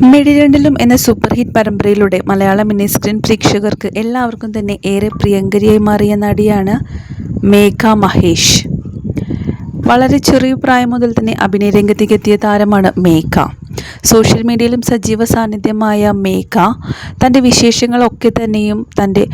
മിഴിരണ്ടിലും എന്ന super hit പരമ്പരയിലൂടെ മലയാള mini screen പ്രേക്ഷകർക്ക് എല്ലാവർക്കും തന്നെ ഏറെ പ്രിയങ്കരിയായി മാറിയ നടിയാണ് മേഘ മഹേഷ്. വളരെ ചെറിയ പ്രായം മുതൽ തന്നെ അഭിനയ രംഗത്തേക്ക് എത്തിയ താരമാണ് മേഘ. സോഷ്യൽ മീഡിയയിലും സജീവ സാന്നിധ്യമായ മേഘ തൻ്റെ വിശേഷങ്ങളൊക്കെ തന്നെയും തൻ്റെ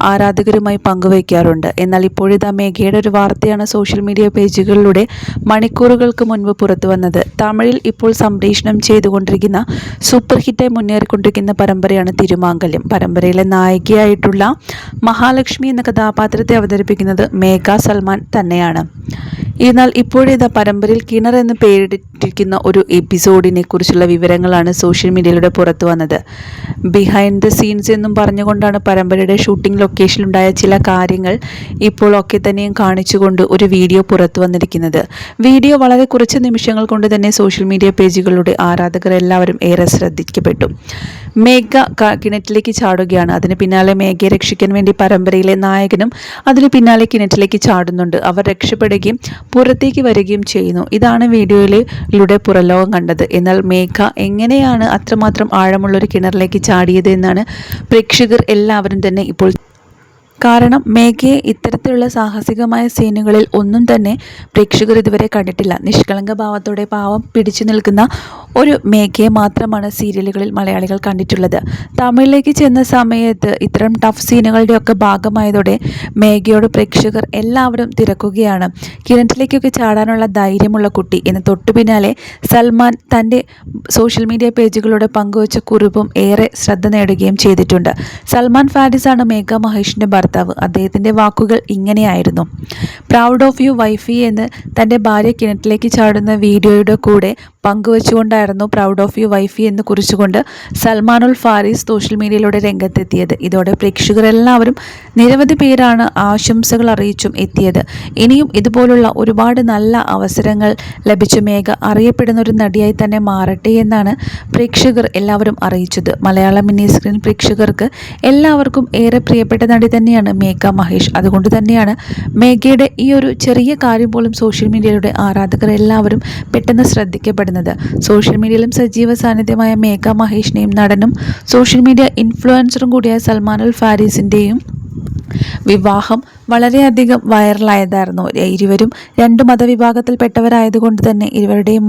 ആരാധകരുമായി പങ്കുവയ്ക്കാറുണ്ട്. എന്നാൽ ഇപ്പോഴിതാ മേഘയുടെ ഒരു വാർത്തയാണ് സോഷ്യൽ മീഡിയ പേജുകളിലൂടെ മണിക്കൂറുകൾക്ക് മുൻപ് പുറത്തു വന്നത്. തമിഴിൽ ഇപ്പോൾ സംപ്രേഷണം ചെയ്തുകൊണ്ടിരിക്കുന്ന സൂപ്പർ ഹിറ്റായി മുന്നേറിക്കൊണ്ടിരിക്കുന്ന പരമ്പരയാണ് തിരുമാംഗല്യം. പരമ്പരയിലെ നായികയായിട്ടുള്ള മഹാലക്ഷ്മി എന്ന കഥാപാത്രത്തെ അവതരിപ്പിക്കുന്നത് മേഘ സൽമാൻ തന്നെയാണ്. എന്നാൽ ഇപ്പോഴിതാ പരമ്പരയിൽ കിണർ എന്ന് പേരിട്ടിരിക്കുന്ന ഒരു എപ്പിസോഡിനെ കുറിച്ചുള്ള വിവരങ്ങളാണ് സോഷ്യൽ മീഡിയയിലൂടെ പുറത്തു വന്നത്. ബിഹൈൻഡ് ദ സീൻസ് എന്നും പറഞ്ഞുകൊണ്ടാണ് പരമ്പരയുടെ ഷൂട്ടിംഗ് ലൊക്കേഷനിലുണ്ടായ ചില കാര്യങ്ങൾ ഇപ്പോൾ ഒക്കെ തന്നെയും കാണിച്ചുകൊണ്ട് ഒരു വീഡിയോ പുറത്തു വന്നിരിക്കുന്നത്. വീഡിയോ വളരെ കുറച്ച് നിമിഷങ്ങൾ കൊണ്ട് തന്നെ സോഷ്യൽ മീഡിയ പേജുകളിലൂടെ ആരാധകർ എല്ലാവരും ഏറെ ശ്രദ്ധിക്കപ്പെട്ടു. മേഘ കിണറ്റിലേക്ക് ചാടുകയാണ്. അതിന് പിന്നാലെ മേഘയെ രക്ഷിക്കാൻ വേണ്ടി പരമ്പരയിലെ നായകനും അതിന് പിന്നാലെ കിണറ്റിലേക്ക് ചാടുന്നുണ്ട്. അവർ രക്ഷപ്പെടുകയും പുറത്തേക്ക് വരികയും ചെയ്യുന്നു. ഇതാണ് വീഡിയോയിലൂടെ പുറലോകം കണ്ടത്. എന്നാൽ മേഘ എങ്ങനെയാണ് അത്രമാത്രം ആഴമുള്ളൊരു കിണറിലേക്ക് ചാടിയത് എന്നാണ് പ്രേക്ഷകർ എല്ലാവരും തന്നെ ഇപ്പോൾ. കാരണം മേഘയെ ഇത്തരത്തിലുള്ള സാഹസികമായ സീനുകളിൽ ഒന്നും തന്നെ പ്രേക്ഷകർ ഇതുവരെ കണ്ടിട്ടില്ല. നിഷ്കളങ്ക ഭാവത്തോടെ പാവം പിടിച്ചു നിൽക്കുന്ന ഒരു മേഘയെ മാത്രമാണ് സീരിയലുകളിൽ മലയാളികൾ കണ്ടിട്ടുള്ളത്. തമിഴിലേക്ക് ചെന്ന സമയത്ത് ഇത്തരം ടഫ് സീനുകളുടെയൊക്കെ ഭാഗമായതോടെ മേഘയോട് പ്രേക്ഷകർ എല്ലാവരും തിരക്കുകയാണ്. കിണറ്റിലേക്കൊക്കെ ചാടാനുള്ള ധൈര്യമുള്ള കുട്ടി എന്ന് തൊട്ടു പിന്നാലെ സൽമാൻ തൻ്റെ സോഷ്യൽ മീഡിയ പേജുകളിലൂടെ പങ്കുവച്ച കുറിപ്പും ഏറെ ശ്രദ്ധ നേടുകയും ചെയ്തിട്ടുണ്ട്. സൽമാൻ ഫാരിസാണ് മേഘ മഹേഷിൻ്റെ ഭർത്താവ്. അദ്ദേഹത്തിൻ്റെ വാക്കുകൾ ഇങ്ങനെയായിരുന്നു: പ്രൗഡ് ഓഫ് യു വൈഫി എന്ന് തൻ്റെ ഭാര്യ കിണറ്റിലേക്ക് ചാടുന്ന വീഡിയോയുടെ കൂടെ പങ്കുവച്ചുകൊണ്ടായിരുന്നു പ്രൗഡ് ഓഫ് യു വൈഫി എന്ന് കുറിച്ചുകൊണ്ട് സൽമാനുൽ ഫാരിസ് സോഷ്യൽ മീഡിയയിലൂടെ രംഗത്തെത്തിയത്. ഇതോടെ പ്രേക്ഷകരെല്ലാവരും നിരവധി പേരാണ് ആശംസകൾ അറിയിച്ചും എത്തിയത്. ഇനിയും ഇതുപോലുള്ള ഒരുപാട് നല്ല അവസരങ്ങൾ ലഭിച്ച മേഘ അറിയപ്പെടുന്ന ഒരു നടിയായി തന്നെ മാറട്ടെ എന്നാണ് പ്രേക്ഷകർ എല്ലാവരും അറിയിച്ചത്. മലയാള മിനി സ്ക്രീൻ പ്രേക്ഷകർക്ക് എല്ലാവർക്കും ഏറെ പ്രിയപ്പെട്ട നടി തന്നെയാണ് മേഘ മഹേഷ്. അതുകൊണ്ട് തന്നെയാണ് മേഘയുടെ ഈ ഒരു ചെറിയ കാര്യം പോലും സോഷ്യൽ മീഡിയയിലൂടെ ആരാധകർ എല്ലാവരും പെട്ടെന്ന് ശ്രദ്ധിക്കപ്പെടുന്നത്. സോഷ്യൽ മീഡിയയിലും സജീവ സാന്നിധ്യമായ മേഘ മഹേഷിനെയും നടനും സോഷ്യൽ മീഡിയ ഇൻഫ്ലുവൻസറും കൂടിയ സൽമാനുൽ ഫാരിസിൻ്റെയും വിവാഹം വളരെയധികം വൈറലായതായിരുന്നു. ഇരുവരും രണ്ട് മതവിഭാഗത്തിൽപ്പെട്ടവരായതുകൊണ്ട് തന്നെ ഇരുവരുടെയും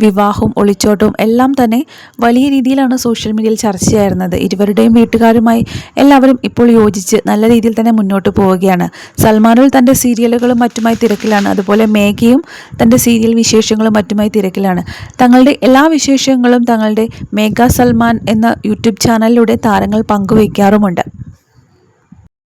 വിവാഹവും ഒളിച്ചോട്ടവും എല്ലാം തന്നെ വലിയ രീതിയിലാണ് സോഷ്യൽ മീഡിയയിൽ ചർച്ചയായിരുന്നത്. ഇരുവരുടെയും വീട്ടുകാരുമായി എല്ലാവരും ഇപ്പോൾ യോജിച്ച് നല്ല രീതിയിൽ തന്നെ മുന്നോട്ട് പോവുകയാണ്. സൽമാനുൽ തൻ്റെ സീരിയലുകളും മറ്റുമായി തിരക്കിലാണ്. അതുപോലെ മേഘയും തൻ്റെ സീരിയൽ വിശേഷങ്ങളും മറ്റുമായി തിരക്കിലാണ്. തങ്ങളുടെ എല്ലാ വിശേഷങ്ങളും തങ്ങളുടെ മേഘ സൽമാൻ എന്ന യൂട്യൂബ് ചാനലിലൂടെ താരങ്ങൾ പങ്കുവയ്ക്കാറുമുണ്ട്.